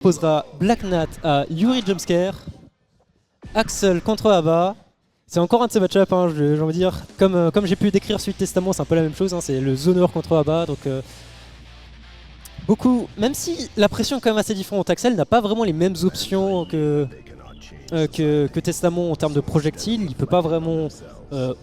Posera Black Knight à Yuri Jumpscare, Axel contre Abba. C'est encore un de ces match-ups, hein, j'ai envie de dire. Comme j'ai pu décrire Suite Testament, c'est un peu la même chose, hein, c'est le zoner contre Abba. Donc, beaucoup, même si la pression est quand même assez différente, Axel n'a pas vraiment les mêmes options que Testament en termes de projectiles. Il peut pas vraiment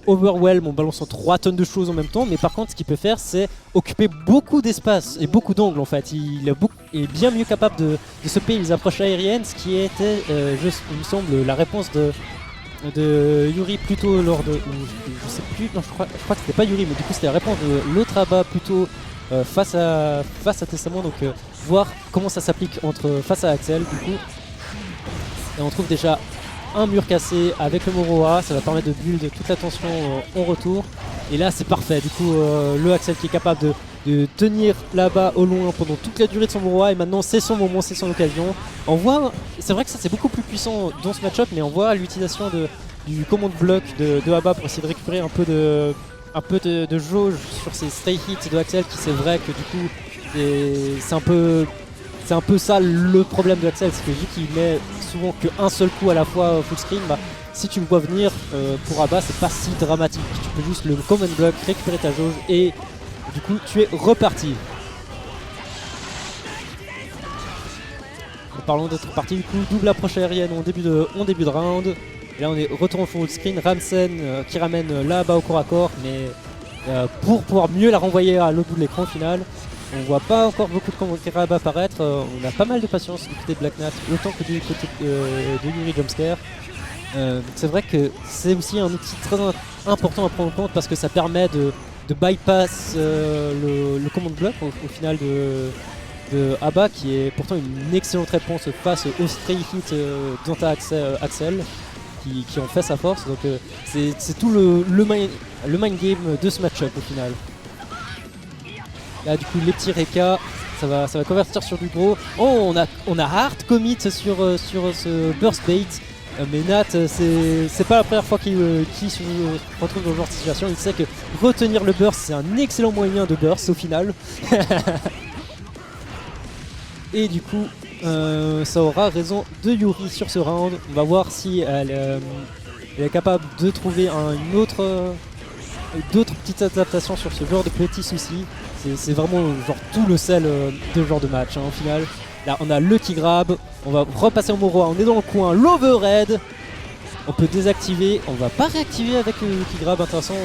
overwhelm en balançant 3 tonnes de choses en même temps, mais par contre ce qu'il peut faire c'est occuper beaucoup d'espace et beaucoup d'angles en fait. Il est bien mieux capable de se payer les approches aériennes, ce qui était, il me semble, la réponse de Yuri plutôt lors de... je sais plus, non je crois que c'était pas Yuri, mais du coup c'était la réponse de l'autre Abba plutôt face à Testament, donc voir comment ça s'applique face à Axel du coup. Et on trouve déjà un mur cassé avec le Moroa, ça va permettre de build toute la tension en retour. Et là c'est parfait, du coup le Axel qui est capable de tenir là-bas au loin pendant toute la durée de son Moroa, et maintenant c'est son moment, c'est son occasion. On voit, c'est vrai que ça c'est beaucoup plus puissant dans ce match-up, mais on voit l'utilisation du command block de Abba pour essayer de récupérer un peu de jauge sur ces stray hits de Axel, qui c'est vrai que du coup c'est un peu ça le problème de Axel, c'est que vu qu'il met souvent qu'un seul coup à la fois full screen, bah, si tu le vois venir pour Abba c'est pas si dramatique. Tu peux juste le command block, récupérer ta jauge et du coup tu es reparti. Parlons d'être parti, du coup double approche aérienne en début de round. Et là on est retour en full screen, Ramsen qui ramène là-bas au corps à corps, mais pour pouvoir mieux la renvoyer à l'autre bout de l'écran au final. On voit pas encore beaucoup de commentaires apparaître, on a pas mal de patience du côté de Black Knight, autant que du côté de Yuri Jumpscare. C'est vrai que c'est aussi un outil très important à prendre en compte parce que ça permet de bypass le command block au final de Abba, qui est pourtant une excellente réponse face au stray hit d'Anta Axel qui ont fait sa force. Donc c'est tout le mind game de ce match-up au final. Là du coup les petits Reka, ça va convertir sur du gros. Oh on a hard commit sur ce burst bait. Mais Nat c'est pas la première fois qu'il se retrouve dans ce genre de situation. Il sait que retenir le burst c'est un excellent moyen de burst au final. Et du coup ça aura raison de Yuri sur ce round. On va voir si elle est capable de trouver d'autres petites adaptations sur ce genre de petits soucis. C'est vraiment genre tout le sel de ce genre de match, hein, au final. Là on a le qui grab, on va repasser en Moroa, on est dans le coin, l'overhead. On peut désactiver, on va pas réactiver avec le qui grab, intéressant,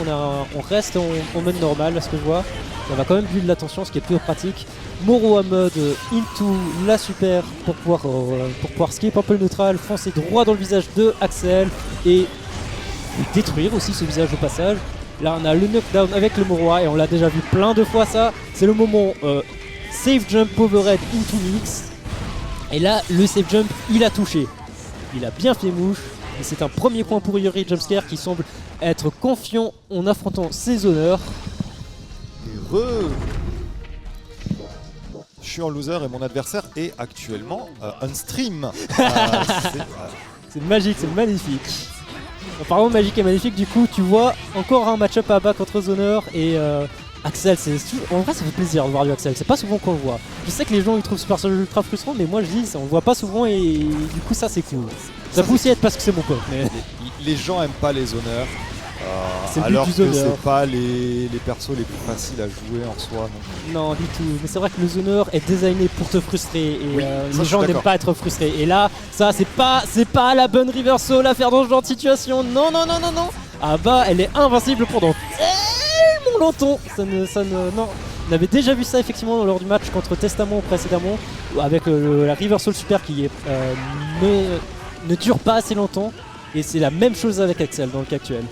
on reste en mode normal, à ce que je vois. On va quand même build l'attention, ce qui est plus pratique. Moroa mode into la super pour pouvoir skip un peu le neutral, foncer droit dans le visage de Axel et détruire aussi ce visage au passage. Là on a le knockdown avec le Moroa et on l'a déjà vu plein de fois ça. C'est le moment safe jump overhead into mix. Et là le safe jump il a touché. Il a bien fait mouche. Et c'est un premier point pour Yuri Jumpscare qui semble être confiant en affrontant ses honneurs. Je suis en loser et mon adversaire est actuellement on stream. C'est magique, c'est magnifique. En parlant de magique et magnifique, du coup, tu vois encore un match-up à bas contre Zoner et Axel. En vrai, ça fait plaisir de voir du Axel. C'est pas souvent qu'on le voit. Je sais que les gens ils trouvent ce personnage ultra frustrant, mais moi je dis, on le voit pas souvent et du coup, ça c'est cool. Ça peut aussi être parce que c'est mon pote. Mais... Les gens aiment pas les honneurs. Alors que c'est pas les persos les plus faciles à jouer en soi. Non, du tout. Mais c'est vrai que le zoner est designé pour te frustrer et oui, les gens n'aiment pas être frustrés. Et là, ça c'est pas la bonne reversal à faire dans ce genre de situation. Non. Ah bah, elle est invincible pendant tellement longtemps. Non. On avait déjà vu ça effectivement lors du match contre Testament précédemment, avec la reversal super qui ne dure pas assez longtemps. Et c'est la même chose avec Axel dans le cas actuel.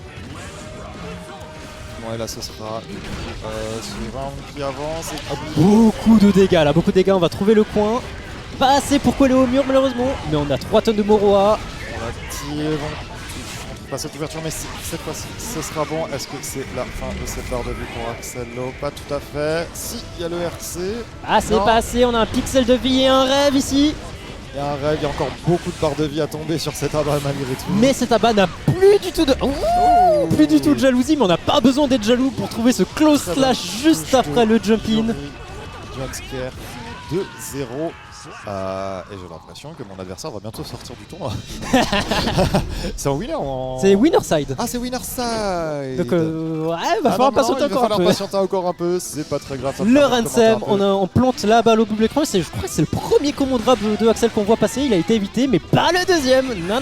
Ouais, là ce sera ce round qui avance. Beaucoup de dégâts là, beaucoup de dégâts, on va trouver le coin. Pas assez pour coller au mur malheureusement, mais on a 3 tonnes de Moroa. On active, on trouve pas cette ouverture, mais cette fois-ci ce sera bon. Est-ce que c'est la fin de cette barre de vie pour Axel? Pas tout à fait. Si, il y a le RC. Ah c'est pas assez, on a un pixel de vie et un rêve ici. Il y a un rêve, il y a encore beaucoup de barres de vie à tomber sur cet Abba malgré tout. Mais cet Abba n'a plus du tout de... plus du tout de jalousie, mais on n'a pas besoin d'être jaloux pour trouver ce close slash juste après le jump in. Jumpscare 2-0 Et j'ai l'impression que mon adversaire va bientôt sortir du tournoi. C'est en winner ou en... C'est winner side. Ah, c'est winner side. Donc ouais, va falloir patienter encore un peu. Il va falloir patienter encore un peu, c'est pas très grave. Le Ransem, on plante la balle au double écran. Je crois que c'est le premier command grab de Axel qu'on voit passer. Il a été évité, mais pas le deuxième. Non.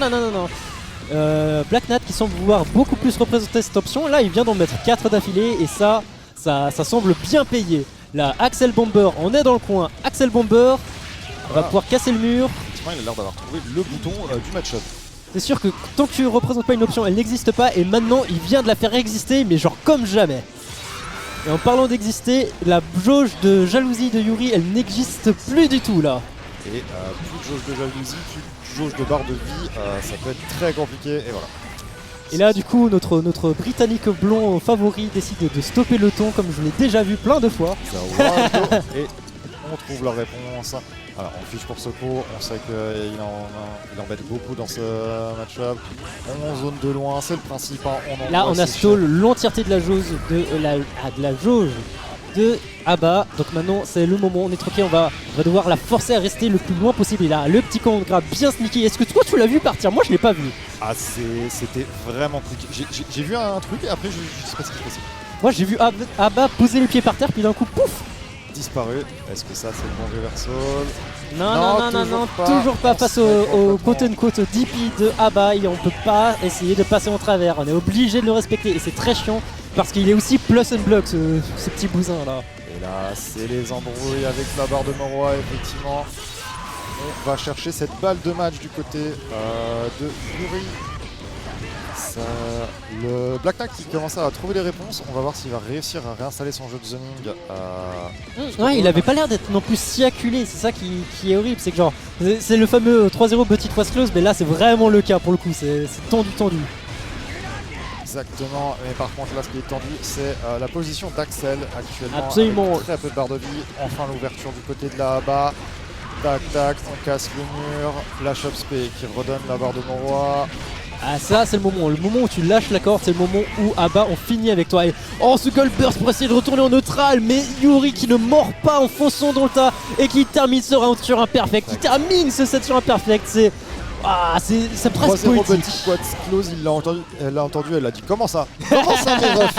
Black Nat qui semble vouloir beaucoup plus représenter cette option. Là, il vient d'en mettre 4 d'affilée et ça semble bien payé. Là, Axel Bomber, on est dans le coin. Axel Bomber va pouvoir casser le mur. Effectivement, il a l'air d'avoir trouvé le bouton du match-up. C'est sûr que tant que tu représentes pas une option, elle n'existe pas. Et maintenant, il vient de la faire exister, mais genre comme jamais. Et en parlant d'exister, la jauge de jalousie de Yuri, elle n'existe plus du tout là. Et plus de jauge de jalousie, plus de jauge de barre de vie, ça peut être très compliqué. Et voilà. Et là, du coup, notre Britannique blond favori décide de stopper le ton, comme je l'ai déjà vu plein de fois. Et on trouve la réponse. Alors, on fiche pour ce coup, on sait qu'il embête beaucoup dans ce match-up. On zone de loin, c'est le principe. Là, on a stall l'entièreté de la jauge de Abba. Donc maintenant, c'est le moment, on est troqué, on va devoir la forcer à rester le plus loin possible. Et là, le petit camp grab bien sneaky. Est-ce que toi, tu l'as vu partir? Moi, je l'ai pas vu. Ah, c'était vraiment quick. J'ai vu un truc et après, je sais pas ce qui s'est passé. Moi, j'ai vu Abba poser les pieds par terre, puis d'un coup, pouf! Disparu. Est-ce que ça, c'est le bon reversal? Non, toujours pas face au quote-unquote DP de Abba. Et on peut pas essayer de passer en travers. On est obligé de le respecter et c'est très chiant parce qu'il est aussi plus and block ce petit bousin là. Et là, c'est les embrouilles avec la barre de Moroa, effectivement. On va chercher cette balle de match du côté de Yuri. Le Black Knight qui commence à trouver les réponses. On va voir s'il va réussir à réinstaller son jeu de zoning. Ouais, il avait pas l'air d'être non plus si acculé. C'est ça qui est horrible. C'est que genre, c'est le fameux 3-0 petit was close, mais là c'est vraiment le cas pour le coup. C'est tendu. Exactement, mais par contre là ce qui est tendu c'est la position d'Axel actuellement. Absolument. Avec très peu de barre de vie. Enfin l'ouverture du côté de la bas. Tac, on casse le mur. Lâche up spé qui redonne la barre de Moroa. Ah ça c'est le moment où tu lâches la corde, c'est le moment où Abba on finit avec toi. Et oh ce Gold Burst pour essayer de retourner en neutral, mais Yuri qui ne mord pas en fonçant dans le tas et qui termine ce round sur imperfect, qui termine ce set sur imperfect, c'est presque poétique. Petit quad close, elle l'a entendu, elle a dit comment ça mes refs.